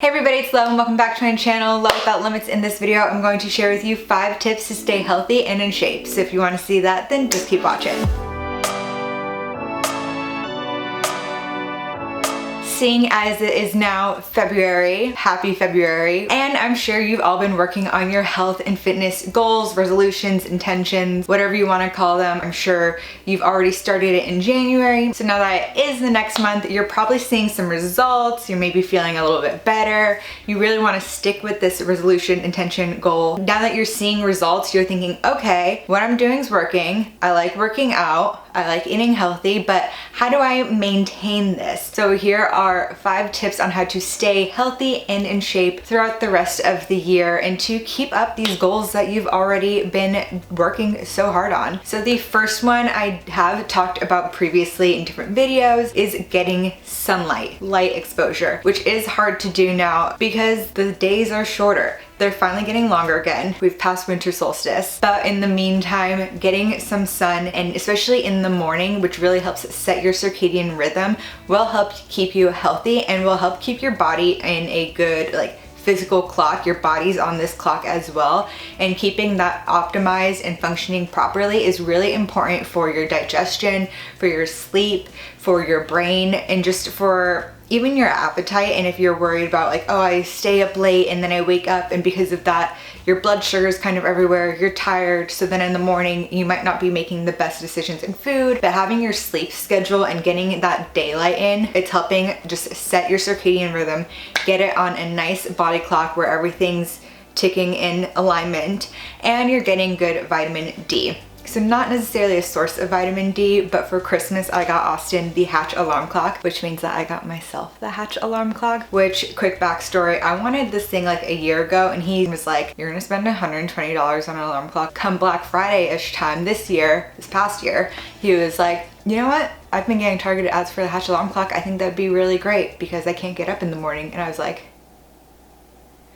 Hey everybody, it's Lo and welcome back to my channel, Love Without Limits. In this video, I'm going to share with you 5 tips to stay healthy and in shape. So if you want to see that, then just keep watching. Seeing as it is now February, happy February, and I'm sure you've all been working on your health and fitness goals, resolutions, intentions, whatever you want to call them. I'm sure you've already started it in January. So now that it is the next month, you're probably seeing some results. You're maybe feeling a little bit better. You really want to stick with this resolution, intention, goal. Now that you're seeing results, you're thinking, okay, what I'm doing is working. I like working out. I like eating healthy, but how do I maintain this? So here are 5 tips on how to stay healthy and in shape throughout the rest of the year and to keep up these goals that you've already been working so hard on. So the first one I have talked about previously in different videos is getting sunlight, light exposure, which is hard to do now because the days are shorter. They're finally getting longer again. We've passed winter solstice, but in the meantime, getting some sun, and especially in the morning, which really helps set your circadian rhythm, will help keep you healthy and will help keep your body in a good, physical clock. Your body's on this clock as well, and keeping that optimized and functioning properly is really important for your digestion, for your sleep, for your brain, and just for even your appetite. And if you're worried about oh, I stay up late and then I wake up and because of that your blood sugar is kind of everywhere, you're tired, so then in the morning you might not be making the best decisions in food. But having your sleep schedule and getting that daylight in, it's helping just set your circadian rhythm, get it on a nice body clock where everything's ticking in alignment, and you're getting good vitamin D. So not necessarily a source of vitamin D, but for Christmas I got Austin the Hatch alarm clock, which means that I got myself the Hatch alarm clock, which, quick backstory, I wanted this thing a year ago and he was like, you're gonna spend $120 on an alarm clock. Come Black Friday-ish time this past year, he was like, you know what? I've been getting targeted ads for the Hatch alarm clock. I think that'd be really great because I can't get up in the morning. And I was like,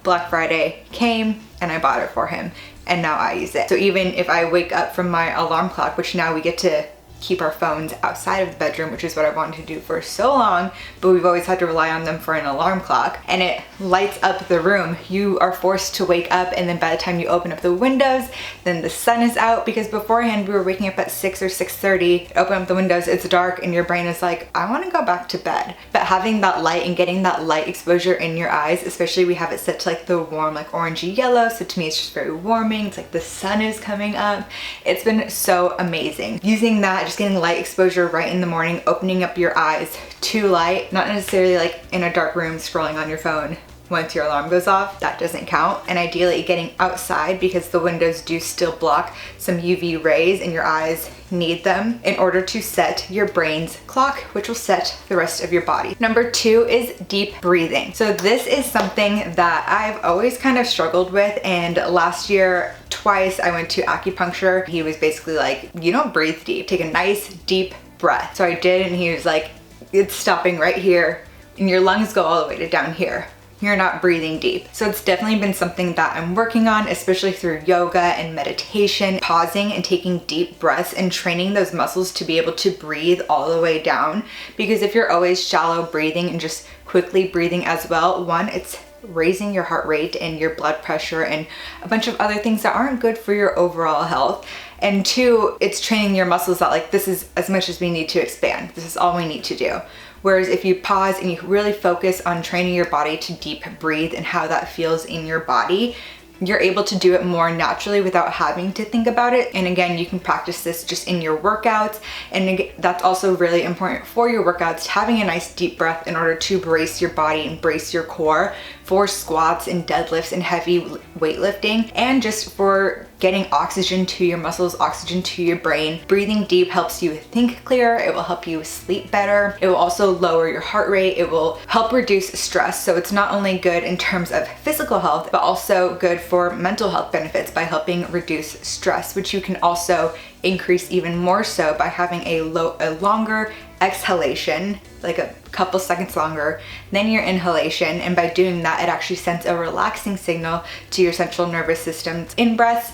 Black Friday came and I bought it for him, and now I use it. So even if I wake up from my alarm clock, which now we get to keep our phones outside of the bedroom, which is what I wanted to do for so long, but we've always had to rely on them for an alarm clock, and it lights up the room. You are forced to wake up, and then by the time you open up the windows, then the sun is out, because beforehand we were waking up at 6 or 6:30, open up the windows, it's dark, and your brain is like, I want to go back to bed. But having that light and getting that light exposure in your eyes, especially we have it set to the warm orangey yellow, so to me it's just very warming. It's the sun is coming up. It's been so amazing. Using that, just getting light exposure right in the morning, opening up your eyes to light, not necessarily in a dark room scrolling on your phone once your alarm goes off, that doesn't count. And ideally getting outside, because the windows do still block some UV rays and your eyes need them in order to set your brain's clock, which will set the rest of your body. Number 2 is deep breathing. So this is something that I've always kind of struggled with, and last year twice I went to acupuncture. He was basically like, you don't breathe deep, take a nice deep breath. So I did, and he was like, it's stopping right here and your lungs go all the way to down here. You're not breathing deep. So it's definitely been something that I'm working on, especially through yoga and meditation, pausing and taking deep breaths and training those muscles to be able to breathe all the way down. Because if you're always shallow breathing and just quickly breathing as well, one, it's raising your heart rate and your blood pressure and a bunch of other things that aren't good for your overall health. And 2, it's training your muscles that this is as much as we need to expand. This is all we need to do. Whereas if you pause and you really focus on training your body to deep breathe and how that feels in your body, you're able to do it more naturally without having to think about it. And again, you can practice this just in your workouts. And that's also really important for your workouts, having a nice deep breath in order to brace your body and brace your core for squats and deadlifts and heavy weightlifting, and just for getting oxygen to your muscles, oxygen to your brain. Breathing deep helps you think clearer. It will help you sleep better. It will also lower your heart rate. It will help reduce stress. So it's not only good in terms of physical health, but also good for mental health benefits by helping reduce stress, which you can also increase even more so by having a longer exhalation, a couple seconds longer than your inhalation. And by doing that, it actually sends a relaxing signal to your central nervous system. In breaths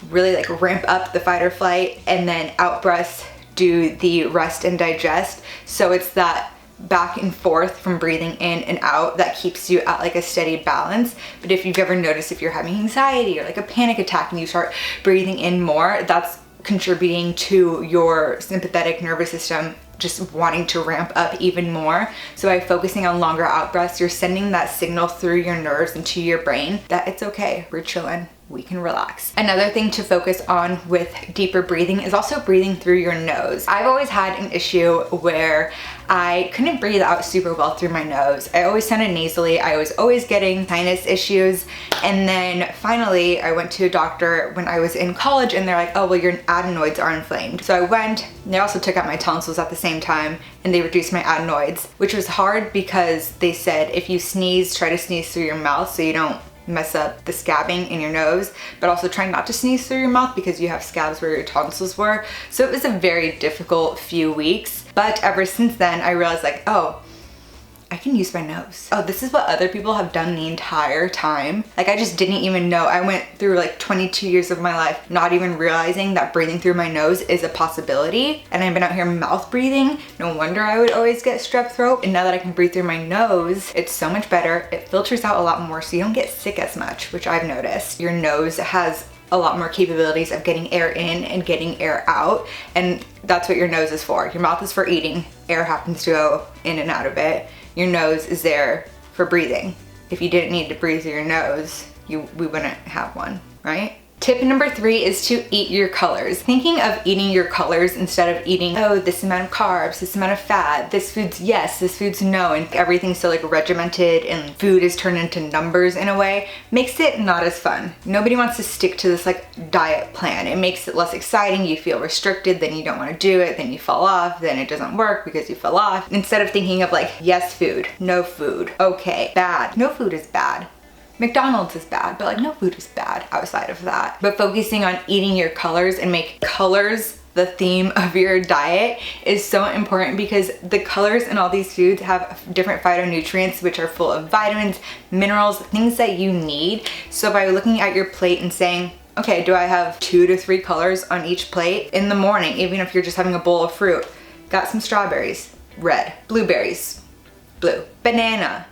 really ramp up the fight or flight, and then out breaths do the rest and digest. So it's that back and forth from breathing in and out that keeps you at like a steady balance. But if you've ever noticed, if you're having anxiety or like a panic attack and you start breathing in more, that's contributing to your sympathetic nervous system just wanting to ramp up even more. So by focusing on longer out breaths, you're sending that signal through your nerves and to your brain that it's okay, we're chilling, we can relax. Another thing to focus on with deeper breathing is also breathing through your nose. I've always had an issue where I couldn't breathe out super well through my nose. I always sounded nasally. I was always getting sinus issues. And then finally I went to a doctor when I was in college and they're like, oh, well, your adenoids are inflamed. So I went, they also took out my tonsils at the same time and they reduced my adenoids, which was hard because they said if you sneeze, try to sneeze through your mouth so you don't mess up the scabbing in your nose, but also try not to sneeze through your mouth because you have scabs where your tonsils were. So it was a very difficult few weeks, but ever since then I realized like, oh, I can use my nose. Oh, this is what other people have done the entire time. Like I just didn't even know. I went through like 22 years of my life not even realizing that breathing through my nose is a possibility. And I've been out here mouth breathing. No wonder I would always get strep throat. And now that I can breathe through my nose, it's so much better. It filters out a lot more so you don't get sick as much, which I've noticed. Your nose has a lot more capabilities of getting air in and getting air out. And that's what your nose is for. Your mouth is for eating. Air happens to go in and out of it. Your nose is there for breathing. If you didn't need to breathe through your nose, we wouldn't have one, right? Tip number 3 is to eat your colors. Thinking of eating your colors instead of eating, oh, this amount of carbs, this amount of fat, this food's yes, this food's no, and everything's so like regimented and food is turned into numbers in a way, makes it not as fun. Nobody wants to stick to this like diet plan. It makes it less exciting. You feel restricted, then you don't want to do it, then you fall off, then it doesn't work because you fell off. Instead of thinking of like, yes food, no food, okay, bad, no food is bad. McDonald's is bad, but like no food is bad outside of that. But focusing on eating your colors and make colors the theme of your diet is so important because the colors in all these foods have different phytonutrients which are full of vitamins, minerals, things that you need. So by looking at your plate and saying, okay, do I have 2 to 3 colors on each plate in the morning, even if you're just having a bowl of fruit? Got some strawberries, red, blueberries, blue, banana,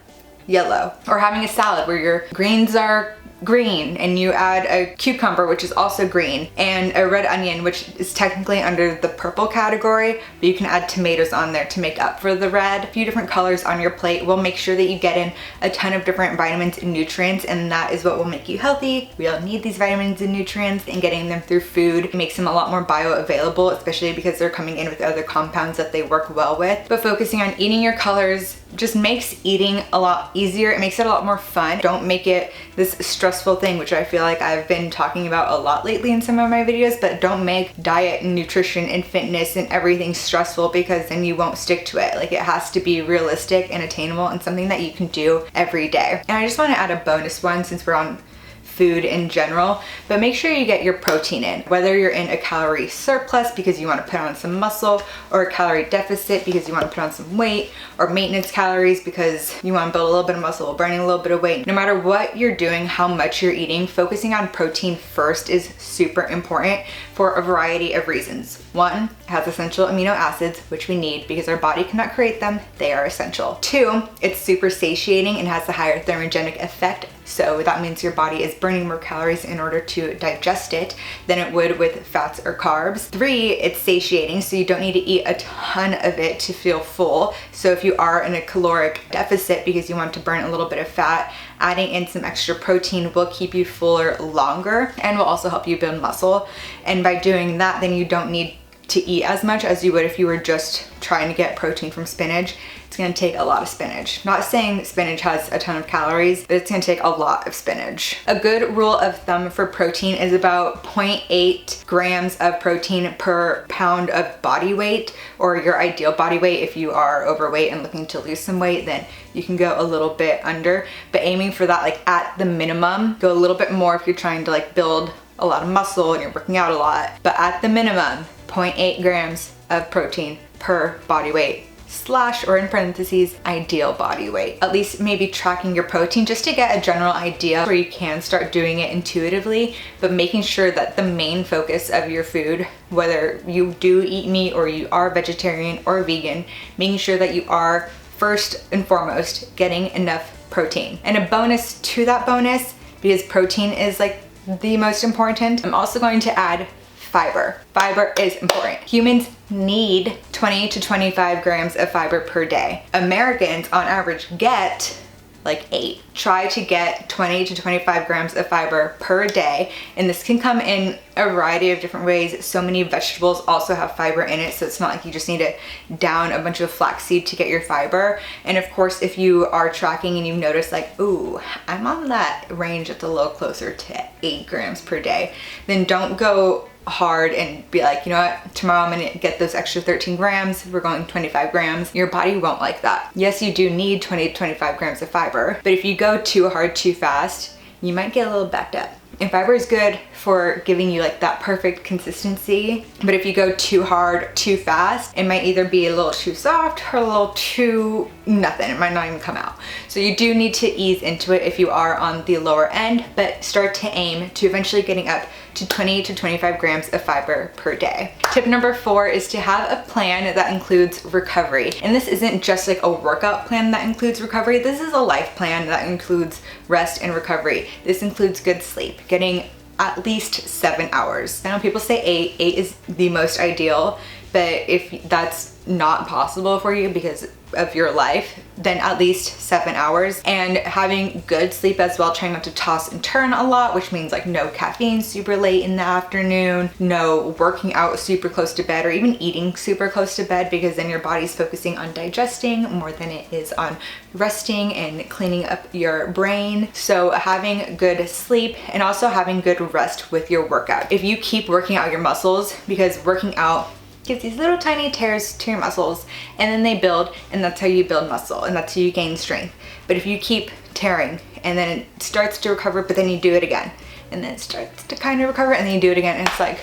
yellow. Or having a salad where your greens are green and you add a cucumber, which is also green, and a red onion, which is technically under the purple category, but you can add tomatoes on there to make up for the red. A few different colors on your plate will make sure that you get in a ton of different vitamins and nutrients, and that is what will make you healthy. We all need these vitamins and nutrients, and getting them through food makes them a lot more bioavailable, especially because they're coming in with other compounds that they work well with. But focusing on eating your colors just makes eating a lot easier. It makes it a lot more fun. Don't make it this stressful thing, which I feel like I've been talking about a lot lately in some of my videos, but don't make diet and nutrition and fitness and everything stressful because then you won't stick to it. Like it has to be realistic and attainable and something that you can do every day. And I just want to add a bonus one since we're on food in general, but make sure you get your protein in, whether you're in a calorie surplus because you want to put on some muscle, or a calorie deficit because you want to put on some weight, or maintenance calories because you want to build a little bit of muscle, burning a little bit of weight. No matter what you're doing, how much you're eating, focusing on protein first is super important for a variety of reasons. 1, it has essential amino acids, which we need because our body cannot create them. They are essential. 2, it's super satiating and has a higher thermogenic effect. So that means your body is burning more calories in order to digest it than it would with fats or carbs. 3, it's satiating, so you don't need to eat a ton of it to feel full. So if you are in a caloric deficit because you want to burn a little bit of fat, adding in some extra protein will keep you fuller longer and will also help you build muscle. And by doing that, then you don't need to eat as much as you would if you were just trying to get protein from spinach. It's gonna take a lot of spinach. Not saying spinach has a ton of calories, but it's gonna take a lot of spinach. A good rule of thumb for protein is about 0.8 grams of protein per pound of body weight, or your ideal body weight. If you are overweight and looking to lose some weight, then you can go a little bit under, but aiming for that like at the minimum. Go a little bit more if you're trying to like build a lot of muscle and you're working out a lot, but at the minimum, 0.8 grams of protein per body weight / or in parentheses, ideal body weight. At least maybe tracking your protein just to get a general idea where you can start doing it intuitively, but making sure that the main focus of your food, whether you do eat meat or you are vegetarian or vegan, making sure that you are first and foremost, getting enough protein. And a bonus to that bonus, because protein is like the most important, I'm also going to add fiber. Fiber is important. Humans need 20 to 25 grams of fiber per day. Americans on average get like 8. Try to get 20 to 25 grams of fiber per day, and this can come in a variety of different ways. So many vegetables also have fiber in it, so it's not like you just need to down a bunch of flaxseed to get your fiber. And of course, if you are tracking and you've noticed like, ooh, I'm on that range that's a little closer to 8 grams per day, then don't go hard and be like, you know what, tomorrow I'm gonna get those extra 13 grams, we're going 25 grams. Your body won't like that. Yes, you do need 20 to 25 grams of fiber, but if you go too hard too fast, you might get a little backed up. And fiber is good for giving you like that perfect consistency, but if you go too hard too fast, it might either be a little too soft or a little too nothing. It might not even come out. So you do need to ease into it if you are on the lower end, but start to aim to eventually getting up to 20 to 25 grams of fiber per day. Tip number 4 is to have a plan that includes recovery. And this isn't just like a workout plan that includes recovery. This is a life plan that includes rest and recovery. This includes good sleep, getting at least 7 hours. I know people say 8. 8 is the most ideal, but if that's not possible for you because of your life, then at least 7 hours. And having good sleep as well, trying not to toss and turn a lot, which means like no caffeine super late in the afternoon, no working out super close to bed, or even eating super close to bed, because then your body's focusing on digesting more than it is on resting and cleaning up your brain. So having good sleep and also having good rest with your workout. If you keep working out your muscles, because working out gives these little tiny tears to your muscles, and then they build, and that's how you build muscle, and that's how you gain strength. But if you keep tearing and then it starts to recover, but then you do it again, and then it starts to kind of recover, and then you do it again, and it's like,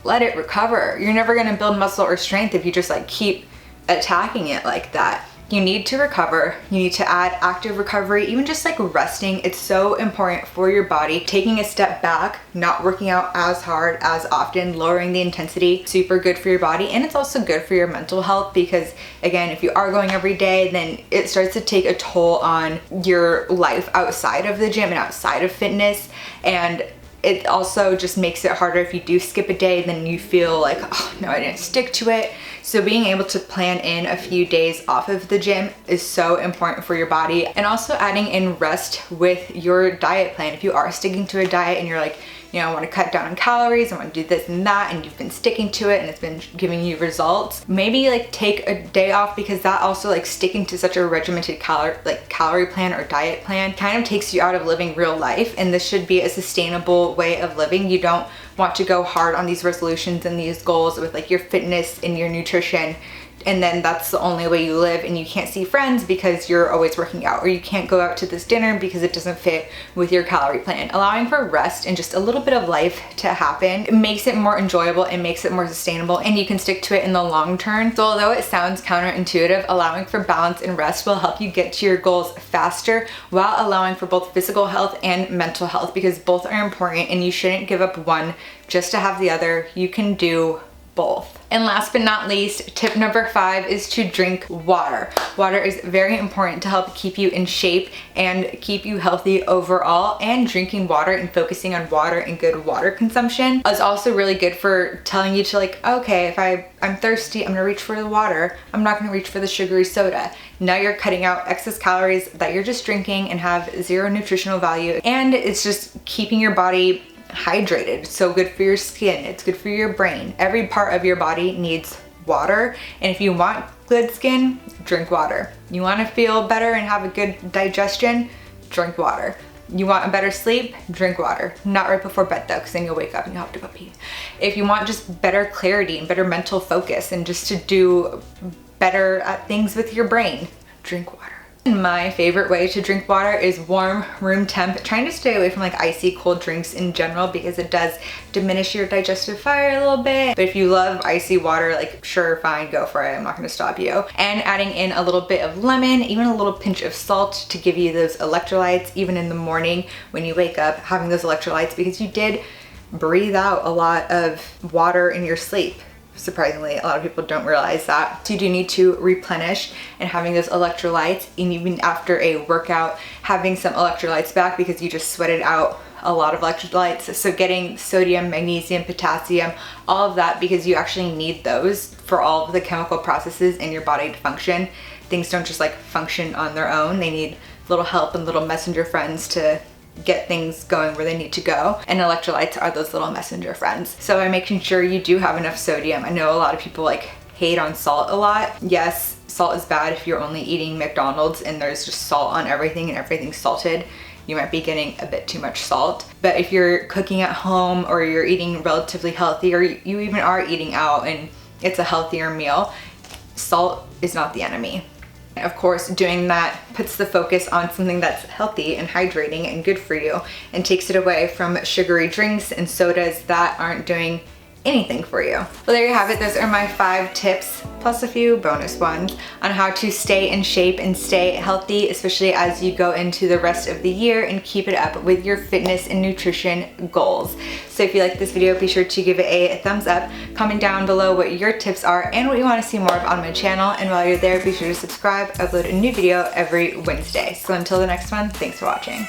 let it recover. You're never gonna build muscle or strength if you just like keep attacking it like that. You need to recover. You need to add active recovery, even just like resting. It's so important for your body. Taking a step back, not working out as hard as often, lowering the intensity, super good for your body. And it's also good for your mental health, because again, if you are going every day, then it starts to take a toll on your life outside of the gym and outside of fitness. And it also just makes it harder if you do skip a day, then you feel like, oh no, I didn't stick to it. So being able to plan in a few days off of the gym is so important for your body. And also adding in rest with your diet plan. If you are sticking to a diet and you're like, you know, I want to cut down on calories, I want to do this and that, and you've been sticking to it and it's been giving you results, maybe like take a day off, because that also, like sticking to such a regimented calorie plan or diet plan kind of takes you out of living real life. And this should be a sustainable way of living. You don't want to go hard on these resolutions and these goals with like your fitness and your nutrition, and then that's the only way you live, and you can't see friends because you're always working out, or you can't go out to this dinner because it doesn't fit with your calorie plan. Allowing for rest and just a little bit of life to happen, it makes it more enjoyable and makes it more sustainable, and you can stick to it in the long term. So although it sounds counterintuitive, allowing for balance and rest will help you get to your goals faster while allowing for both physical health and mental health, because both are important and you shouldn't give up one just to have the other. You can do both. And last but not least, tip number 5 is to drink water. Water is very important to help keep you in shape and keep you healthy overall, and drinking water and focusing on water and good water consumption is also really good for telling you to like, okay, if I'm thirsty, I'm gonna reach for the water. I'm not gonna reach for the sugary soda. Now you're cutting out excess calories that you're just drinking and have zero nutritional value, and it's just keeping your body hydrated. So good for your skin, it's good for your brain. Every part of your body needs water, and if you want good skin, drink water. You want to feel better and have a good digestion, drink water. You want a better sleep, drink water. Not right before bed though, because then you'll wake up and you'll have to go pee. If you want just better clarity and better mental focus and just to do better at things with your brain, drink water. My favorite way to drink water is warm, room temp, trying to stay away from like icy cold drinks in general, because it does diminish your digestive fire a little bit. But if you love icy water, like sure, fine, go for it. I'm not gonna stop you. And adding in a little bit of lemon, even a little pinch of salt to give you those electrolytes, even in the morning when you wake up, having those electrolytes, because you did breathe out a lot of water in your sleep. Surprisingly, a lot of people don't realize that. So you do need to replenish and having those electrolytes, and even after a workout, having some electrolytes back because you just sweated out a lot of electrolytes. So getting sodium, magnesium, potassium, all of that, because you actually need those for all of the chemical processes in your body to function. Things don't just like function on their own. They need little help and little messenger friends to get things going where they need to go, and electrolytes are those little messenger friends. So by making sure you do have enough sodium, I know a lot of people like hate on salt a lot. Yes, salt is bad if you're only eating McDonald's and there's just salt on everything and everything's salted. You might be getting a bit too much salt. But if you're cooking at home or you're eating relatively healthy, or you even are eating out and it's a healthier meal, salt is not the enemy. Of course, doing that puts the focus on something that's healthy and hydrating and good for you, and takes it away from sugary drinks and sodas that aren't doing anything for you. Well, there you have it. Those are my 5 tips, plus a few bonus ones, on how to stay in shape and stay healthy, especially as you go into the rest of the year and keep it up with your fitness and nutrition goals. So if you like this video, be sure to give it a thumbs up, comment down below what your tips are and what you want to see more of on my channel. And while you're there, be sure to subscribe. I upload a new video every Wednesday. So until the next one, thanks for watching.